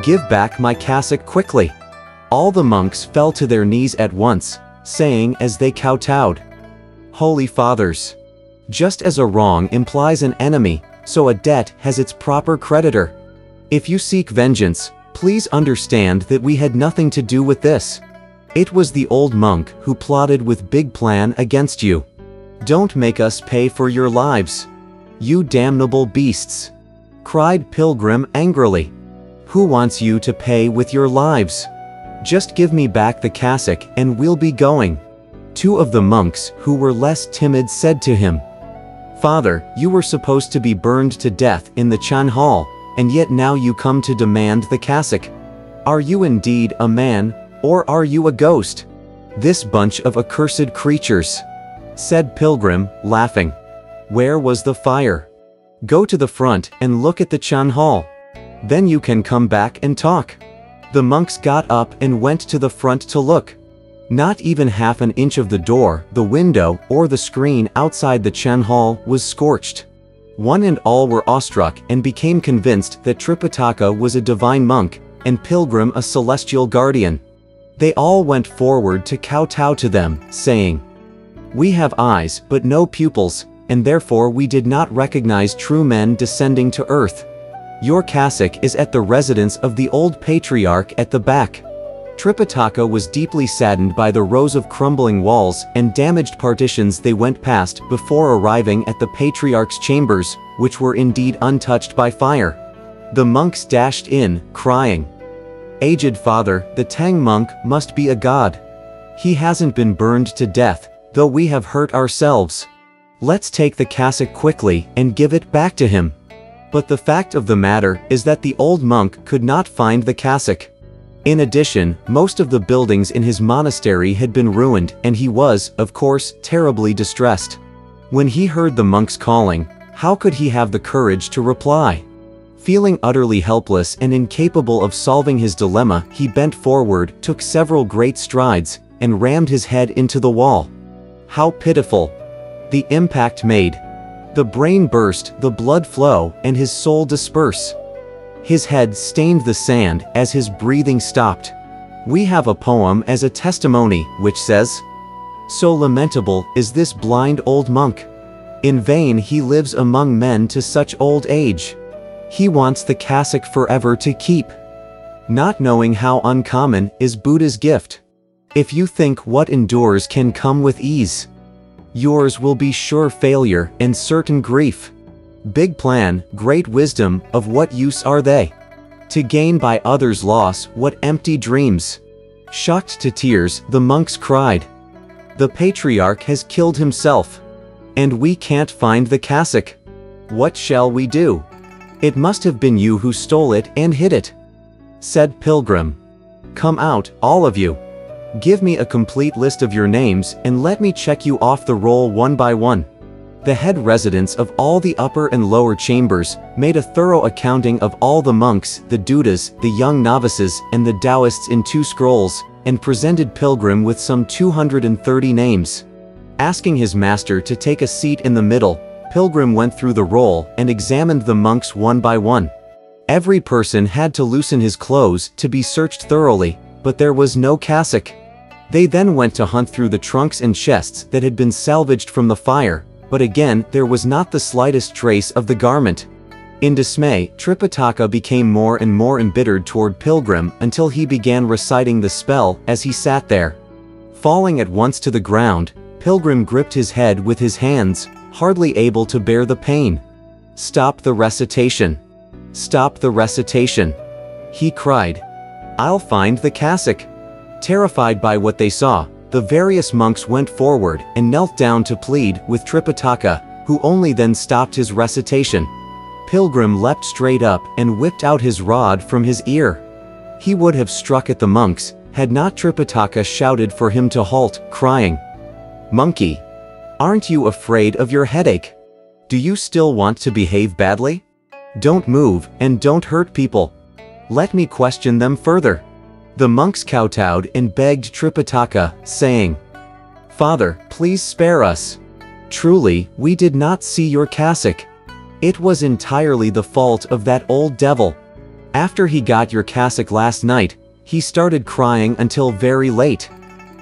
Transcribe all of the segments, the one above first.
Give back my cassock quickly." All the monks fell to their knees at once, saying as they kowtowed, "Holy Fathers, just as a wrong implies an enemy, so a debt has its proper creditor. If you seek vengeance, please understand that we had nothing to do with this. It was the old monk who plotted with big plan against you. Don't make us pay for your lives, you damnable beasts," cried Pilgrim angrily. "Who wants you to pay with your lives? Just give me back the cassock and we'll be going." Two of the monks who were less timid said to him, "Father, you were supposed to be burned to death in the Chan Hall, and yet now you come to demand the cassock. Are you indeed a man, or are you a ghost? This bunch of accursed creatures," said Pilgrim, laughing. "Where was the fire? Go to the front and look at the Chan Hall. Then you can come back and talk." The monks got up and went to the front to look. Not even half an inch of the door, the window, or the screen outside the Chan Hall was scorched. One and all were awestruck and became convinced that Tripitaka was a divine monk, and Pilgrim a celestial guardian. They all went forward to kowtow to them, saying, "We have eyes but no pupils, and therefore we did not recognize true men descending to earth. Your cassock is at the residence of the old patriarch at the back." Tripitaka was deeply saddened by the rows of crumbling walls and damaged partitions they went past before arriving at the patriarch's chambers, which were indeed untouched by fire. The monks dashed in, crying, "Aged father, the Tang monk must be a god. He hasn't been burned to death, though we have hurt ourselves. Let's take the cassock quickly and give it back to him." But the fact of the matter is that the old monk could not find the cassock. In addition, most of the buildings in his monastery had been ruined, and he was, of course, terribly distressed. When he heard the monks calling, how could he have the courage to reply? Feeling utterly helpless and incapable of solving his dilemma, he bent forward, took several great strides, and rammed his head into the wall. How pitiful! The impact made. The brain burst, the blood flow, and his soul disperse. His head stained the sand as his breathing stopped. We have a poem as a testimony, which says, "So lamentable is this blind old monk. In vain he lives among men to such old age. He wants the cassock forever to keep. Not knowing how uncommon is Buddha's gift. If you think what endures can come with ease, yours will be sure failure and certain grief. Big plan, great wisdom, of what use are they? To gain by others' loss, what empty dreams?" Shocked to tears, the monks cried, "The patriarch has killed himself. And we can't find the cassock. What shall we do? It must have been you who stole it and hid it," said Pilgrim. "Come out, all of you. Give me a complete list of your names and let me check you off the roll one by one." The head residents of all the upper and lower chambers made a thorough accounting of all the monks, the dudas, the young novices, and the Taoists in 2 scrolls, and presented Pilgrim with some 230 names. Asking his master to take a seat in the middle, Pilgrim went through the roll and examined the monks one by one. Every person had to loosen his clothes to be searched thoroughly, but there was no cassock. They then went to hunt through the trunks and chests that had been salvaged from the fire, but again there was not the slightest trace of the garment. In dismay, Tripitaka became more and more embittered toward Pilgrim until he began reciting the spell as he sat there. Falling at once to the ground, Pilgrim gripped his head with his hands, hardly able to bear the pain. "Stop the recitation! Stop the recitation!" he cried. "I'll find the cassock." Terrified by what they saw, the various monks went forward and knelt down to plead with Tripitaka, who only then stopped his recitation. Pilgrim leapt straight up and whipped out his rod from his ear. He would have struck at the monks, had not Tripitaka shouted for him to halt, crying, "Monkey! Aren't you afraid of your headache? Do you still want to behave badly? Don't move and don't hurt people. Let me question them further." The monks kowtowed and begged Tripitaka, saying, "Father, please spare us. Truly, we did not see your cassock. It was entirely the fault of that old devil. After he got your cassock last night, he started crying until very late.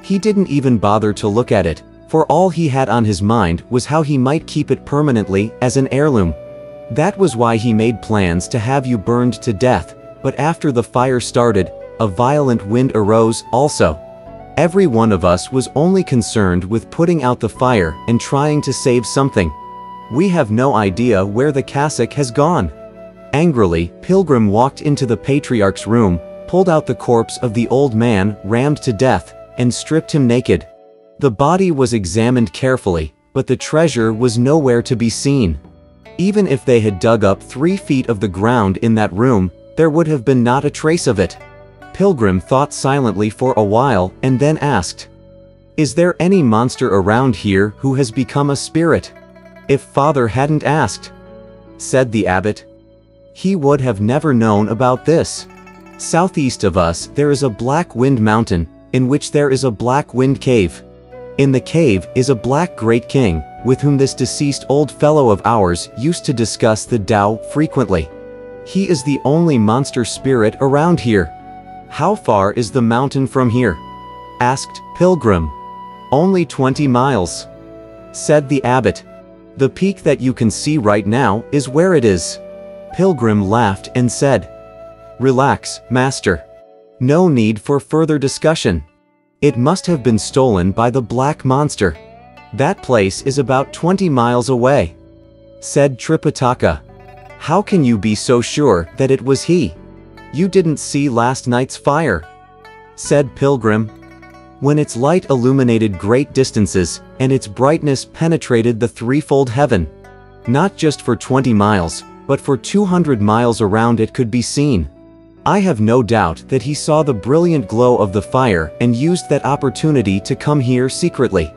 He didn't even bother to look at it, for all he had on his mind was how he might keep it permanently as an heirloom. That was why he made plans to have you burned to death, but after the fire started, a violent wind arose also. Every one of us was only concerned with putting out the fire and trying to save something. We have no idea where the cassock has gone." Angrily, Pilgrim walked into the patriarch's room, pulled out the corpse of the old man rammed to death, and stripped him naked. The body was examined carefully, but the treasure was nowhere to be seen. Even if they had dug up 3 feet of the ground in that room, there would have been not a trace of it. Pilgrim thought silently for a while and then asked, "Is there any monster around here who has become a spirit?" "If Father hadn't asked," said the abbot, "he would have never known about this. Southeast of us there is a Black Wind Mountain, in which there is a Black Wind Cave. In the cave is a Black Great King, with whom this deceased old fellow of ours used to discuss the Tao frequently. He is the only monster spirit around here." "How far is the mountain from here?" asked Pilgrim. "Only 20 miles, said the abbot. "The peak that you can see right now is where it is." Pilgrim laughed and said, "Relax, master. No need for further discussion. It must have been stolen by the black monster. That place is about 20 miles away," said Tripitaka. "How can you be so sure that it was he? You didn't see last night's fire," said Pilgrim. "When its light illuminated great distances, and its brightness penetrated the threefold heaven. Not just for 20 miles, but for 200 miles around it could be seen. I have no doubt that he saw the brilliant glow of the fire and used that opportunity to come here secretly.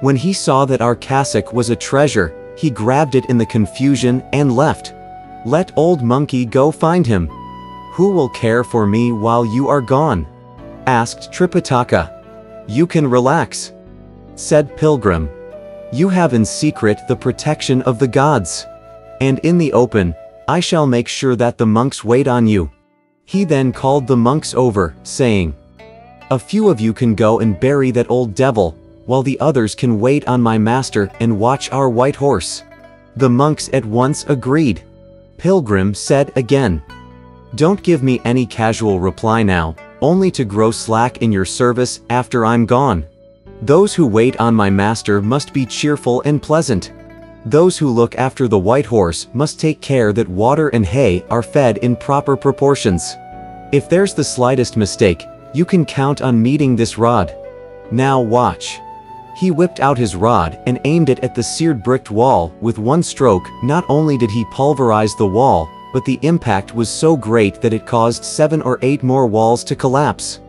When he saw that our cassock was a treasure, he grabbed it in the confusion and left. Let Old Monkey go find him." "Who will care for me while you are gone?" asked Tripitaka. "You can relax," said Pilgrim. "You have in secret the protection of the gods. And in the open, I shall make sure that the monks wait on you." He then called the monks over, saying, "A few of you can go and bury that old devil, while the others can wait on my master and watch our white horse." The monks at once agreed. Pilgrim said again, "Don't give me any casual reply now, only to grow slack in your service after I'm gone. Those who wait on my master must be cheerful and pleasant. Those who look after the white horse must take care that water and hay are fed in proper proportions. If there's the slightest mistake, you can count on meeting this rod. Now watch." He whipped out his rod and aimed it at the seared bricked wall. With one stroke, not only did he pulverize the wall, but the impact was so great that it caused 7 or 8 more walls to collapse.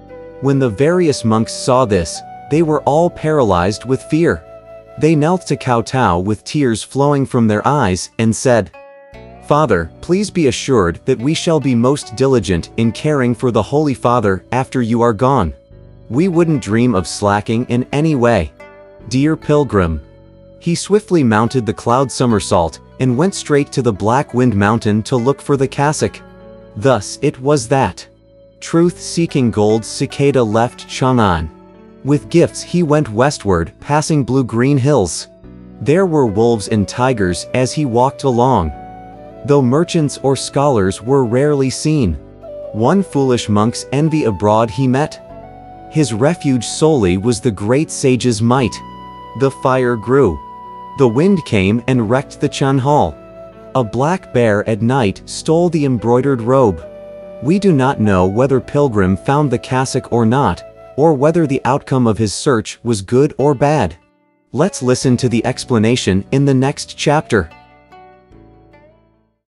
When the various monks saw this, they were all paralyzed with fear. They knelt to kowtow with tears flowing from their eyes and said, "Father, please be assured that we shall be most diligent in caring for the Holy Father after you are gone. We wouldn't dream of slacking in any way. Dear Pilgrim." He swiftly mounted the cloud somersault and went straight to the Black Wind Mountain to look for the cassock. Thus it was that, truth-seeking Gold Cicada left Chang'an. With gifts he went westward, passing blue-green hills. There were wolves and tigers as he walked along, though merchants or scholars were rarely seen. One foolish monk's envy abroad he met. His refuge solely was the great sage's might. The fire grew. The wind came and wrecked the Chan Hall. A black bear at night stole the embroidered robe. We do not know whether Pilgrim found the cassock or not, or whether the outcome of his search was good or bad. Let's listen to the explanation in the next chapter.